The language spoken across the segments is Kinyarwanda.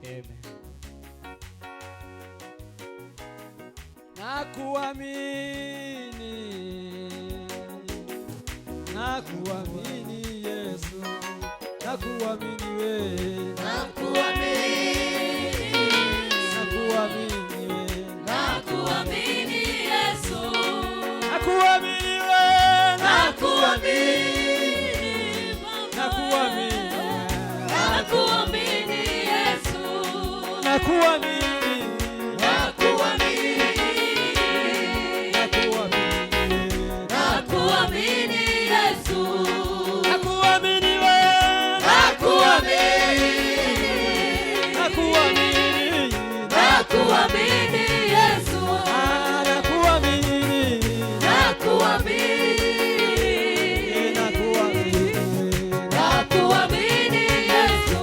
Amen. Nakuamini, nakuamini Yesu, nakuamini wewe, nakuamini, nakuamini wewe, nakuamini Yesu, nakuamini wewe, nakuamini, nakuamini, nakuamini Yesu, nakuamini, nakuamini Yesu, nakuamini wewe, nakuamini, nakuamini Yesu, nakuamini, nakuamini, nakuamini Yesu,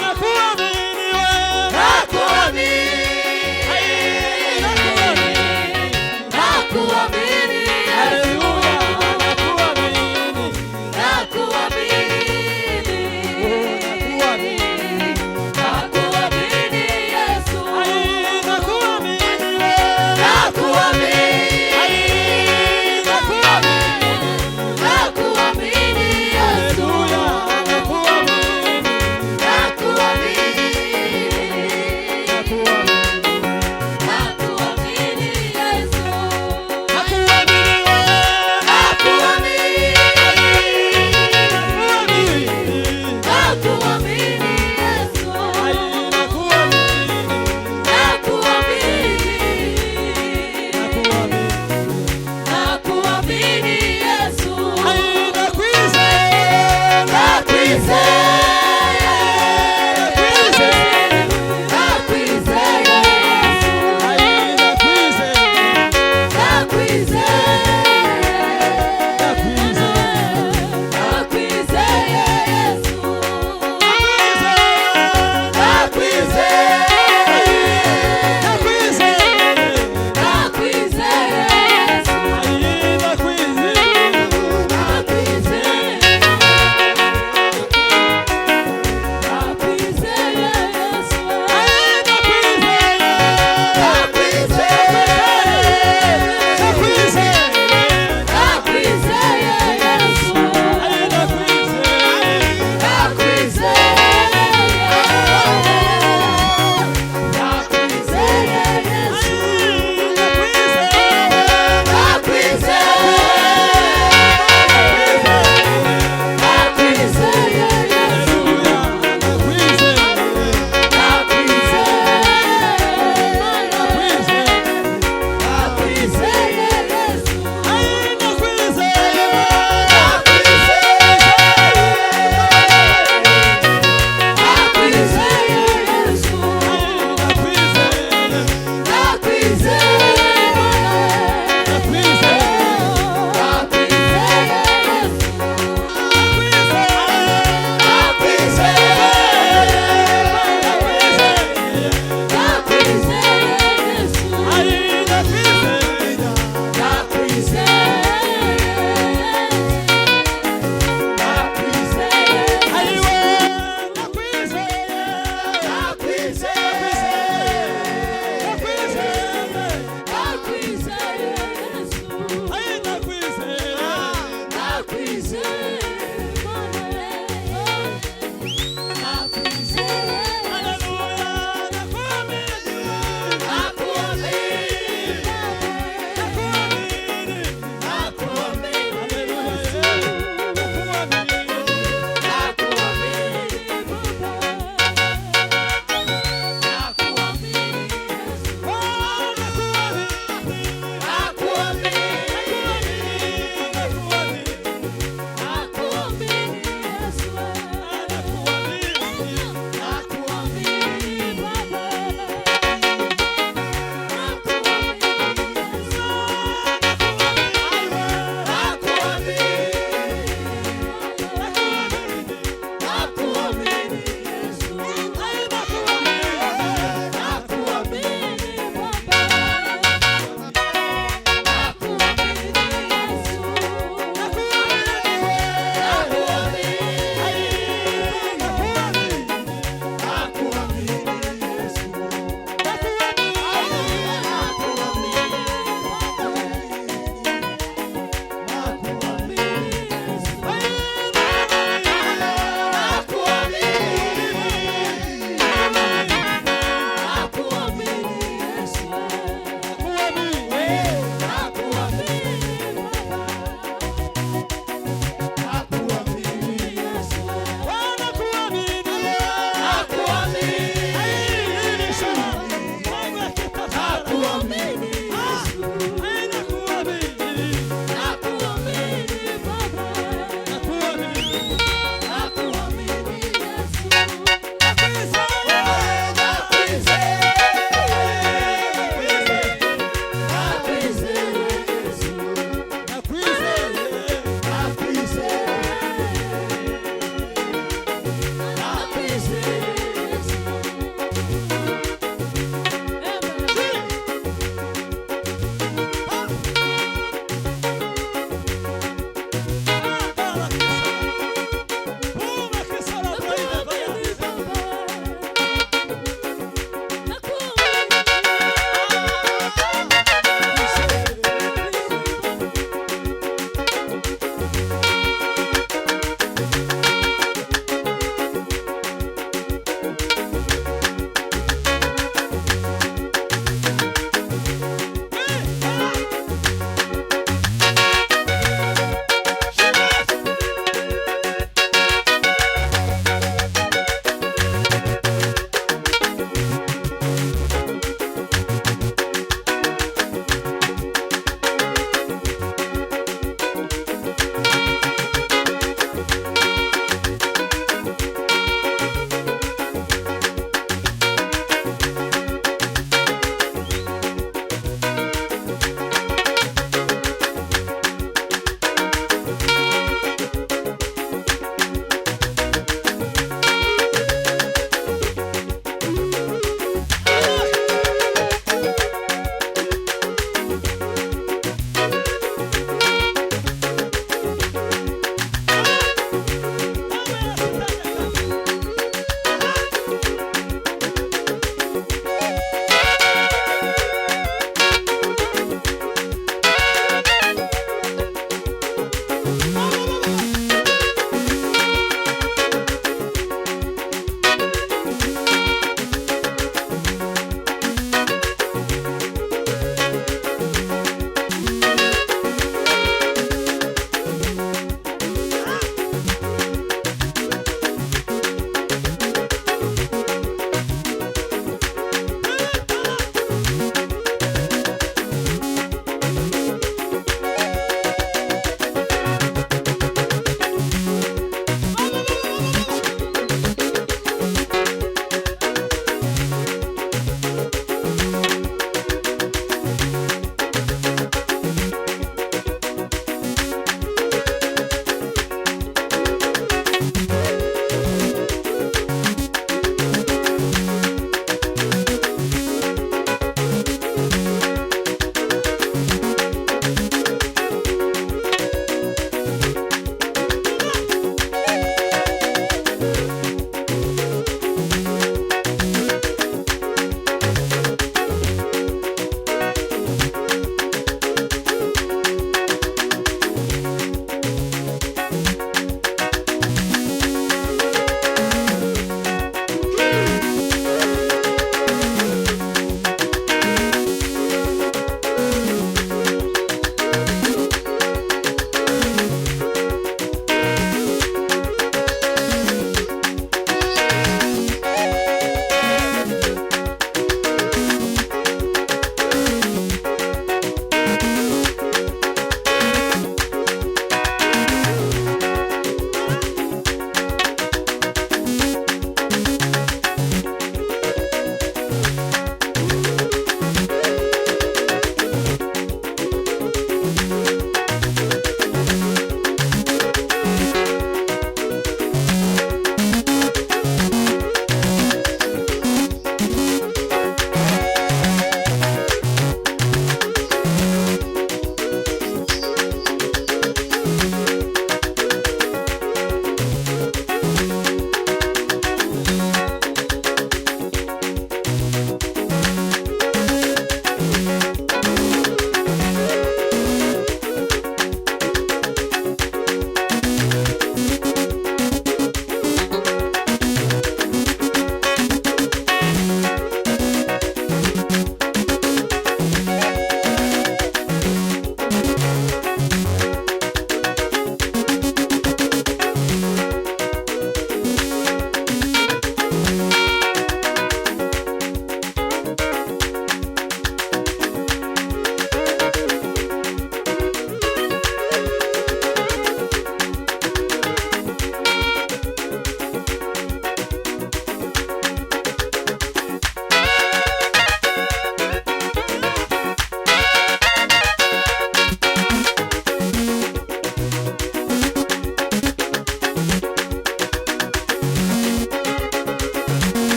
nakuamini wewe, nakuamini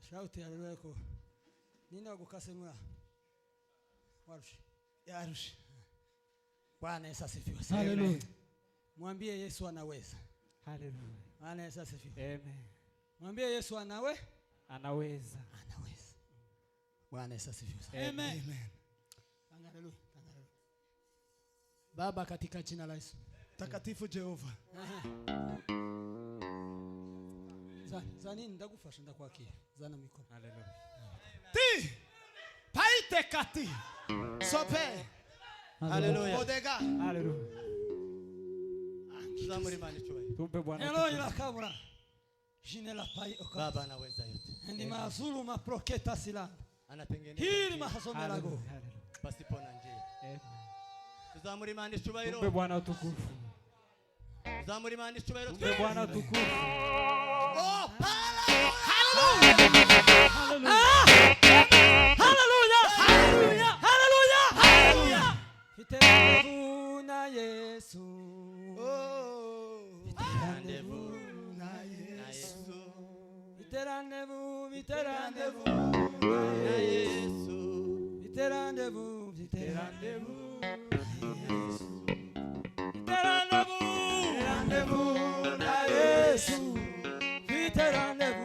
Shout haleluya ko. Nini wagukase mwa? Warushi. Yarushi. Bwana Yesu asifiwe. Haleluya. Mwambie Yesu anaweza. Haleluya. Bwana Yesu asifiwe. Amen. Mwambie Yesu anaweza. Anaweza. Bwana Yesu asifiwe. Amen. Haleluya. Baba katika jina la Yesu. Takatifu Jehova. Zanini ndagufasha ndakwakira. Zana mikono. Haleluya. Ti. Paite kati. Sope. Haleluya. Bodega. Haleluya. Tuzamuri Imana icyubahiro. Tumpe Bwana. Hello ila kabura. Jina la pai oka. Baba anaweza yote. Ndi mazulu maproketa sila. Anatengeneza. Hili mahasomela go. Pasipo na njia. Amen. Tuzamuri Imana icyubahiro. Tumpe Bwana utukufu. Tuzamuri Imana icyubahiro. Tumpe Bwana utukufu. Oh, Haleluya. Haleluya. Haleluya. Haleluya. Haleluya. Fiterandevu na Yesu. Rendezvous na Yesu. Fiterandevu Rendezvous na na Yesu. Fiterandevu Rendezvous. Fiterandevu na Yesu. Fiterandevu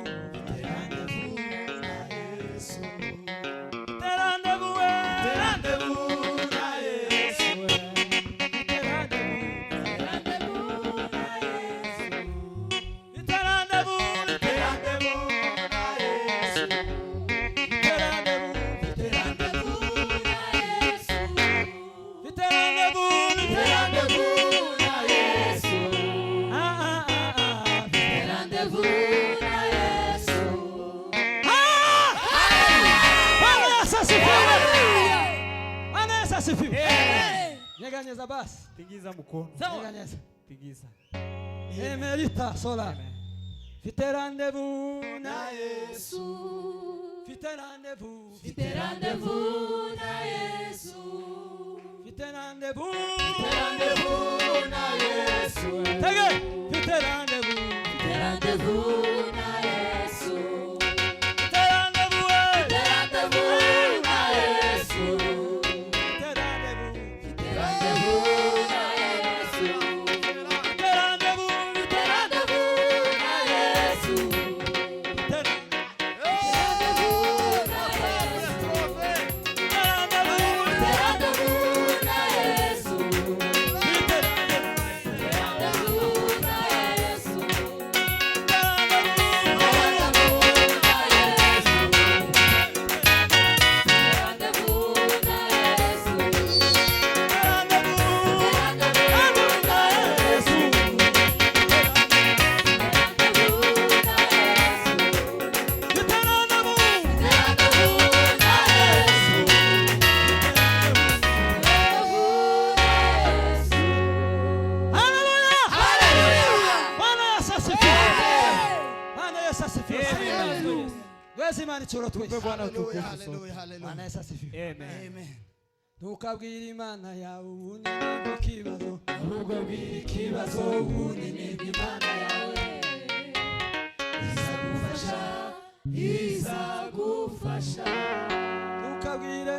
na Yesu. Fiterandevu na Yesu. Nyeganyeza basi. Tingiza mkono. Nyeganyeza. Tingiza. Emerita sola. Amen. Fite rendez-vous na Yesu. Fite rendez-vous. Fite rendez-vous na Yesu. Fite rendez-vous. Fite rendez-vous na Yesu. Tege. Fite rendez-vous. Fite rendez-vous na Yesu. Fite rendez-vous. Fite rendez-vous na Yesu. Fite rendez-vous. Fite rendez-vous na Yesu. Fite rendez-vous. Fite rendez-vous na Yesu. Fite rendez-vous. Hallelujah, hallelujah, hallelujah. Amen. Ntukabwire Imana yawe ubundi nibwo kibazo, ahubwo bwira ikibazo ubundi nibwo Imana yawe izagufasha. Ntukabwire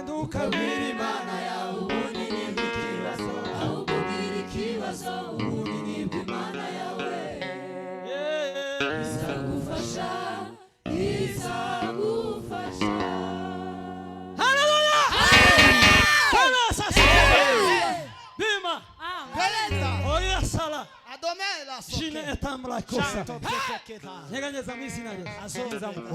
Imana yawe ubundi nibwo kibazo, ahubwo bwira ikibazo ubundi nibwo Imana yawe izagufasha. Jine etambla kosa. Nyeganyeza mwizina Yesu.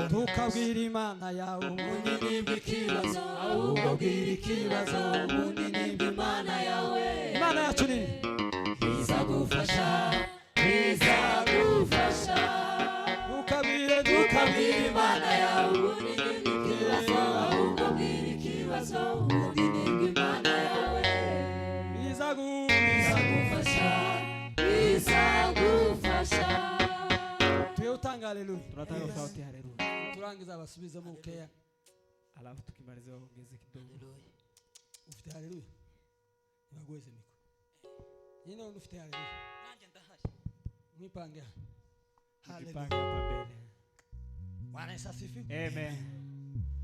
Ntukabwire Imana yawe ubundi nibwo ikibazo, ahubwo bwira ikibazo ubundi nibwo Imana yawe. Imana yacu nini? Izagufasha. Ntukabwire Imana yawe ubundi nibwo ikibazo, ahubwo bwira ikibazo ubundi nibwo Imana yawe izagufasha. Tuyotanga haleluya. Tunataka sauti haleluya. Turangiza basubize mu ukeya. Alafu tukimaliza ongeze kidogo. Ufite haleluya. Nibagweze miko. Yine ufite haleluya. Nanje ndahari. Mwipange. Haleluya. Hapa mbele. Bwana Yesu asifiwe. Amen.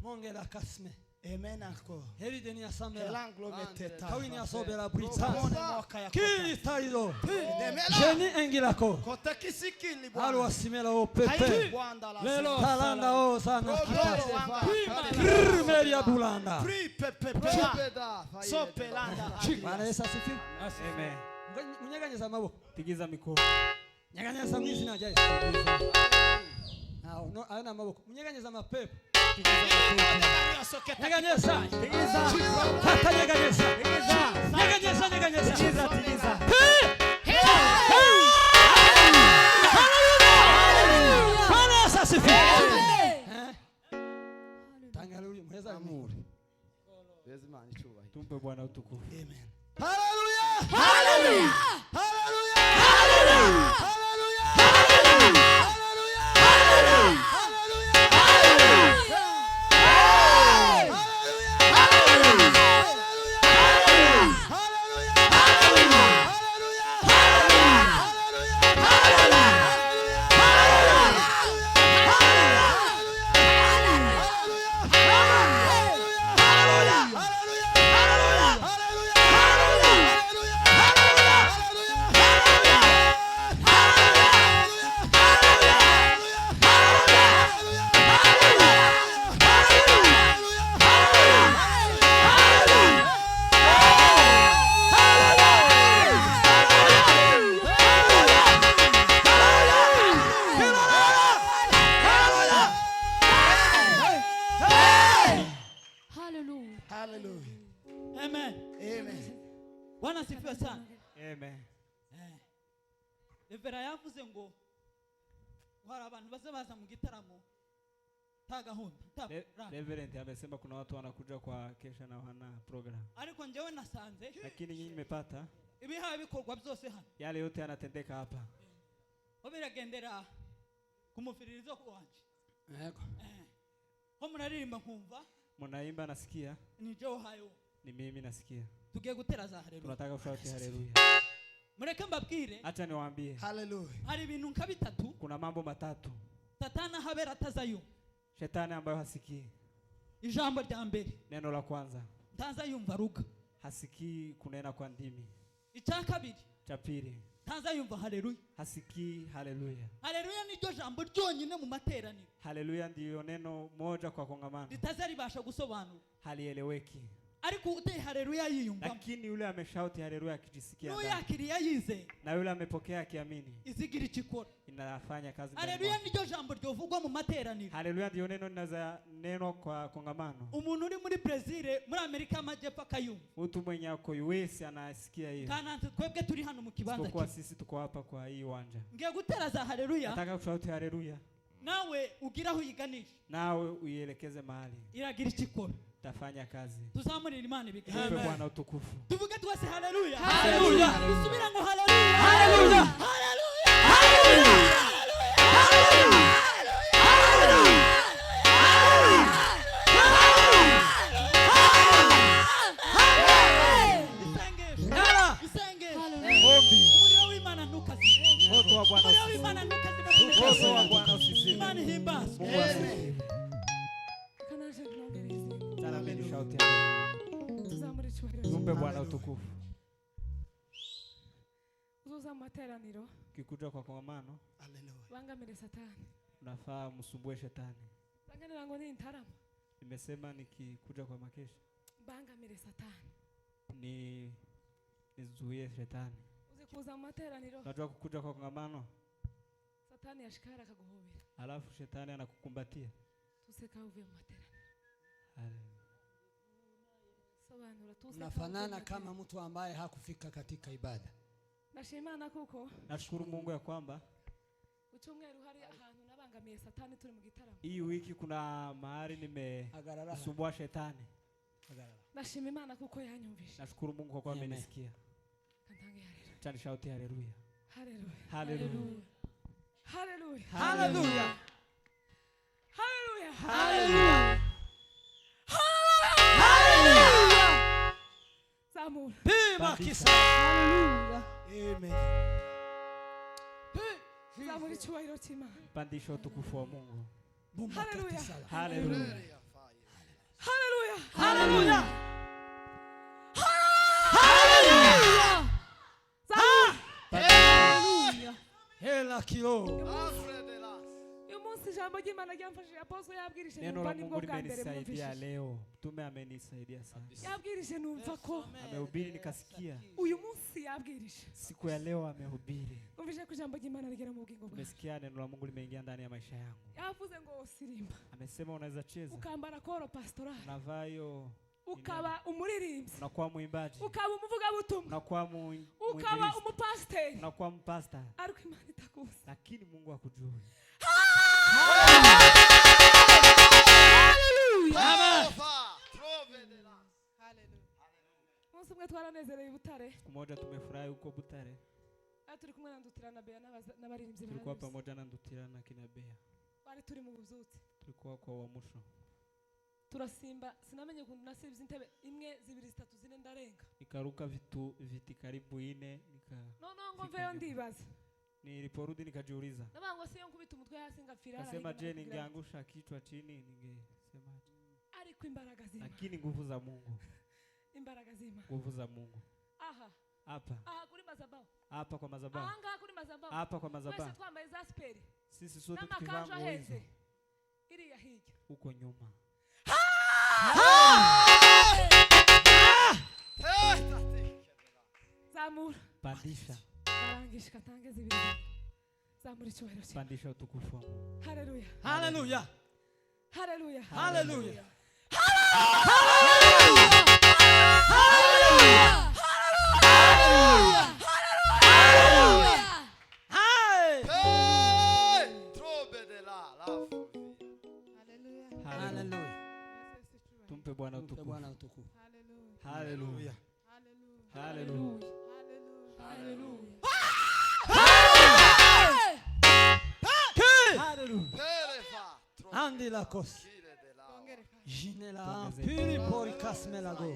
Mongera kasme. Amen ako. Heride ni asamela. Elanglo meteta. Kawini asobera brita. Mone moka ya Kiri tailo. Demela. Jeni engilako. Kota kisikili Halu bwana. asimela o pepe. Hayi bwanda la. Lelo talanda o sana. Prima. Meria bulanda. Pri pepe. So pelanda. Bwana Yesu asifiwe. Amen. Munyeganyeza amaboko. Tigiza mikono. Nyeganyeza mwizina rya Yesu. No, ana amaboko. Munyeganyeza amapepo. Nyeganyeza. Hata nyeganyeza. Nyeganyeza, nyeganyeza. Tigiza. Bwana Yesu asifiwe. Tangalulia mweza muri. Lazima nichuba. Tumpe Bwana utukufu. Amen. Hallelujah. Hallelujah. Hallelujah. Hallelujah. Amen. Amen. Bwana sifiwe sana. Amen. Evera yavuze ngo hari abantu bazabaza mu gitaramo tagahunda. Reverend amesema kuna watu wanakuja kwa kesha na wana program. Ariko njewe nasanze Lakini nyinyi nimepata ibihaye bikorwa byose hano. yale yote yanatendeka hapa. Obiragendera kumufiririzo kwanje. Yego. Ho muraririmba nkumva. Munaimba nasikia. Ni jo hayo. Ni mimi nasikia. Tugiye gutera za haleluya. Tunataka kushauti haleluya. Mureke mbabwire. Acha niwaambie. Hallelujah. Hari ibintu nka bitatu. Kuna mambo matatu. Satana habera atazayo. Shetani ambayo hasikii. Ijambo rya mbere. Neno la kwanza. Taza yumva ruga. Hasikii kunena kwa ndimi. Icya kabiri. Cha pili. Taza yumva haleluya. Hasikii haleluya. Haleluya niryo jambo ryonyine mu materaniro. Haleluya ndiyo neno moja kwa kongamano. Ritaza ribasha gusobanura. Halieleweki. Ariko uteye haleluya yiyumva. Lakini yule ameshauti haleluya akijisikia no ndani. yakiriya yize. Na yule amepokea akiamini. Izigira ikikora. Inafanya kazi. Haleluya niryo jambo ryovugwa mu materaniro. Haleluya ndiyo neno linaza neno kwa kongamano. Umuntu uri muri Brazil, muri Amerika amajyepfo akayumva. Mtu mwenye ako US anasikia hiyo. Kana twebwe turi hano mu kibanza kwa sisi tuko hapa kwa hii uwanja. Ngiye gutera za haleluya. Nataka kushauti haleluya. Nawe ugira uyiganisha. Nawe uielekeze mahali. Iragira ikikora. Tafanya kazi. Tuzamurira Imana ibiganza. Tupe Bwana utukufu. Tuvuge twese haleluya. Haleluya. Usubira ngo haleluya. Haleluya. Haleluya. Haleluya. Umuriro w'Imana ntukazi. Moto wa Bwana. Umuriro w'Imana ntukazi. Moto wa Bwana usizime. Imana himbazwe. Mungu asifiwe. Sana mimi shauti haleluya. Tumpe Bwana utukufu. Uzuza materaniro. Kikuja kwa kongamano. Hallelujah. Bangamire Satani. Unafaa msumbue shetani. Banganira ngo ni intarama. Nimesema nikikuja kwa makesha. Bangamire Satani. Nizuie shetani. Uzikuza materaniro. Unajua kukuja kwa kongamano? Satani yashikara akaguhobera. Alafu shetani anakukumbatia. Tuseka uve mu materaniro. Sobanura tuseka. Unafanana kama mtu ambaye hakufika katika ibada. Nashimana kuko. Nashukuru Mungu ya kwamba Uchumweru hari ahantu nabangamiye Satani turi mu gitaramo. hii wiki kuna mahali nimesumbua shetani. Nashima Imana kuko yanyumvisha. Nashukuru Mungu kwa kuwa amenisikia. Kantange haleluya. Chani shauti haleluya. Haleluya. Haleluya. Haleluya. Haleluya. Haleluya. Haleluya. Haleluya. Zamura. Pima kisa. Haleluya. Amen. Zamura icyubahiro cy'Imana. Pandisha utukufu wa Mungu. Bumakati sala. Hallelujah. Haleluya. Hallelujah. Haleluya. Hela kilo. Uyu munsi ijambo ry'Imana ryamfashije apostle yabwirije Neno numva la nibwo Mungu bwa mbere limenisaidia mwumvishije. leo. Mtume amenisaidia sana. Yabwirije numva ko Amehubiri nikasikia. uyu munsi yabwirije. Siku ya leo amehubiri. Numvise ko ijambo ry'Imana rigera mu bugingo bwawe. Umesikia neno la Mungu limeingia ndani ya maisha yangu. Yavuze ngo usirimba. Amesema unaweza cheza. Ukambara koro pastoral. Unavaa hiyo. Ukaba umuririmbyi. Unakuwa mwimbaji. Ukaba umuvugabutumwa. Unakuwa Ukaba mwinjilisti. umupasiteri. Unakuwa mpasta. Ariko Imana itakuzi. Lakini Mungu akujui. Umunsi umwe twaranezereye i Butare. Siku moja tumefurahi huko Butare. Turi kumwe na Ndutira na Bea n'abaririmbyi Tulikuwa barabizi. pamoja na Ndutira na kina Bea. Bari turi mu bubyutse. Tulikuwa kwa uamsho. Turasimba sinamenye ukuntu nasibye intebe imwe zibiri zitatu zine ndarenga. Nikaruka viti karibu 4 No ngo mveyo ndibaza. niliporudi nikajiuliza. Nabango siyo nkubita umutwe hasi ngapfira. Nasema je, ningeangusha kichwa chini ningesema. Ariko imbaraga z'Imana. Lakini nguvu za Mungu. Imbaraga z'Imana. Nguvu za Mungu. Aha. Hapa. Aha kuri mazabao. Hapa kwa madhabahu. Aha kuri mazabao. Hapa kwa Wese madhabahu. twambaye za speri. Sisi sote tukivaa nguo hizo. Iriya hirya. Huko nyuma. Zamura. Pandisha. Barangisha katange zibiri. Zamura icyubahiro cye. Pandisha utukufu wa Mungu. Haleluya. Hallelujah. Haleluya. Hallelujah. Hallelujah. Tumpe Bwana utukufu. Bwana utukufu. Hallelujah. Hallelujah. Haleluya. Hallelujah. Andi la kos. Jinela puri pori kasmelago.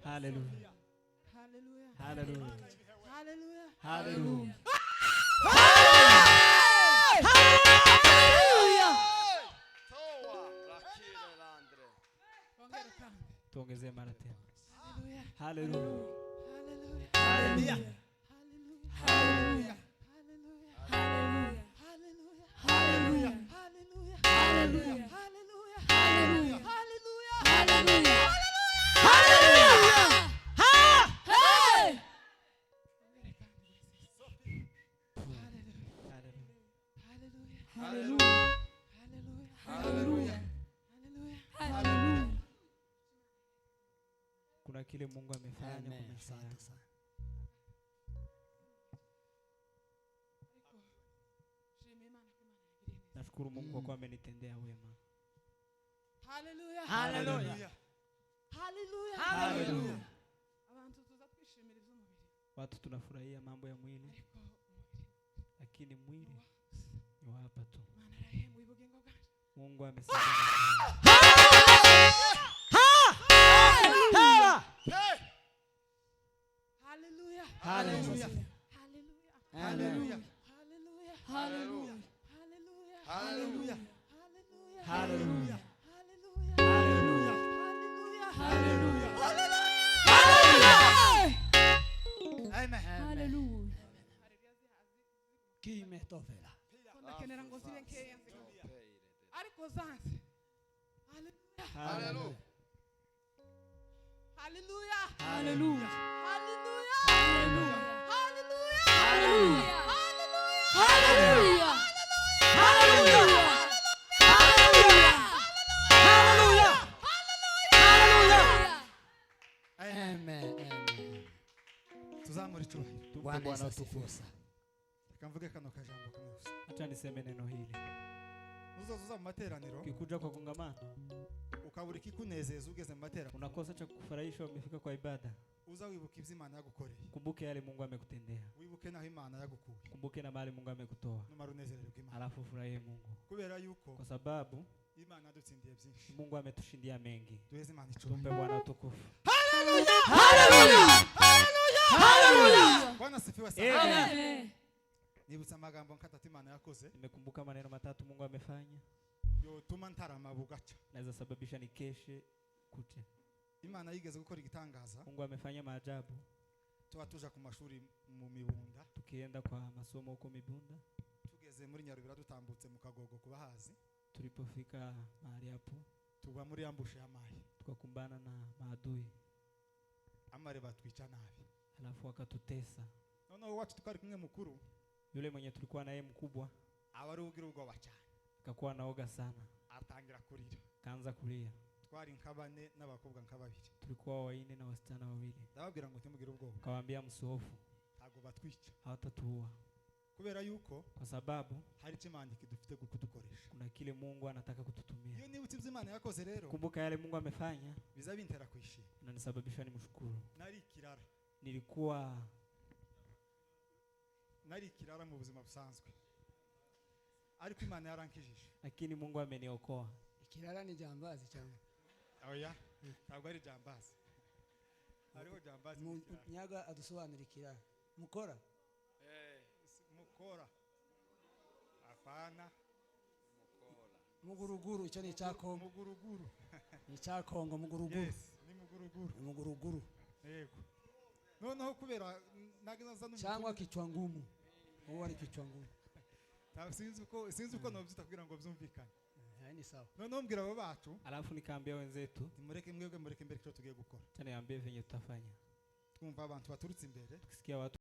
Hallelujah. Hallelujah. Hallelujah. Hallelujah. Hallelujah. Tuongezee mara tena. Hallelujah. Hallelujah. Hallelujah. Hallelujah. Hallelujah. Hallelujah. Hallelujah. Hallelujah. Hallelujah. Kuna kile Mungu amefanya kwa Amen. maisha Asante yangu. sana. Nashukuru Mungu kwa kuwa amenitendea wema. Hallelujah. Hallelujah. Hallelujah. Hallelujah. Abantu tuza twishimira iby'umubiri. Watu tunafurahia mambo ya mwili, Ariko umubiri lakini mwili ni wa hapa tu. Imana arahemba ubugingo bwacu. Mungu amesaidia. Hallelujah. Hallelujah. Hallelujah. Hallelujah. Hallelujah. Hallelujah. Hallelujah. Hallelujah. Hallelujah. Hallelujah. Hallelujah. Hallelujah. Hallelujah. Amen. Kimetofela. Kondakenera ngo zibe nkeya nziga. Ariko zanze. Hallelujah. Hallelujah. Hallelujah. Hallelujah. Hallelujah. Hallelujah. Hallelujah. Hallelujah. Hallelujah. Hallelujah. Amen. Tuzamura icyubahiro. Tumpe Bwana Bwana asifiwe utukufu. sana. Reka mvuge kano kajambo kamwe gusa. Acha niseme neno hili. Uzoza mu materaniro Ukikuja kwa kongamano, ukabura ikikunezeza ugeze mu materaniro. unakosa cha kufurahisha umefika kwa ibada. Uza wibuka ibyo Imana yagukoreye. Kumbuke yale Mungu amekutendea. Wibuke naho Imana yagukuye. Kumbuke na mahali Mungu amekutoa. Numara unezererwe Imana. Alafu ufurahie Mungu. Kubera yuko Kwa sababu Imana yadutsindiye byinshi. Mungu ametushindia mengi. Duheze Imana Tumpe icyubahiro. Bwana utukufu. Bwana asifiwe sana. Amen. Amen. nibutsa amagambo nkatatu Imana yakoze Nimekumbuka maneno matatu Mungu amefanya. yotuma ntarama bugaca. Naweza sababisha nikeshe kuche. Imana yigeze gukora igitangaza. Mungu amefanya maajabu. Tuba tuja ku mashuri mu Mibunda. Tukienda kwa masomo huko Mibunda. Tugeze muri Nyarubira dutambutse mu Kagogo kubahazi. Tulipofika mahali hapo tuba muri ambushe y'amahi. Tukakumbana na maadui. Amare batwica nabi. Alafu wakatutesa. Noneho wacu tukari kumwe mukuru. Yule mwenye tulikuwa naye mkubwa abari ugira ubwoba cyane. akakuwa naoga sana. Atangira kurira. Kaanza kulia. Twari nkabane n'abakobwa nkababiri. Tulikuwa waine na wasichana wawili. Ndababwira ngo ntimugira ubwoba. Kawaambia msihofu. Tago batwica. Hawatatuua. Kubera yuko kwa sababu hari kimandi kidufite kudukoresha. Kuna kile Mungu anataka kututumia. Iyo nibutse Imana yakoze rero. Kumbuka yale Mungu amefanya. Bizabintera kwishima. Na nisababisha nimshukuru. Nari kirara. Nilikuwa kirara mu buzima busanzwe. Ariko Imana yarankijije. Lakini Mungu ameniokoa. Ikirara ni jambazi cyangwa? Oya, ntabwo ari jambazi. Hariho jambazi. Nyaga adusobanura ikirara. Mukora? Mukora. Apana. Muguruguru cyo ni cyako. Muguruguru. Ni cyakongo muguruguru. Yes, ni muguruguru. Muguruguru. Yego. Noneho kubera nagaza n'umuntu cyangwa kichwa ngumu. Uwo ari kichwa ngumu. Sinzi uko nobyita kugira ngo byumvikane. Ni sawa. Noneho mbwira abo bacu. Alafu nikaambia wenzetu. Nimureke mwebwe mureke mbere cyo tugiye gukora. Tena niambie venye tutafanya. Twumva abantu baturutse imbere. Tukisikia watu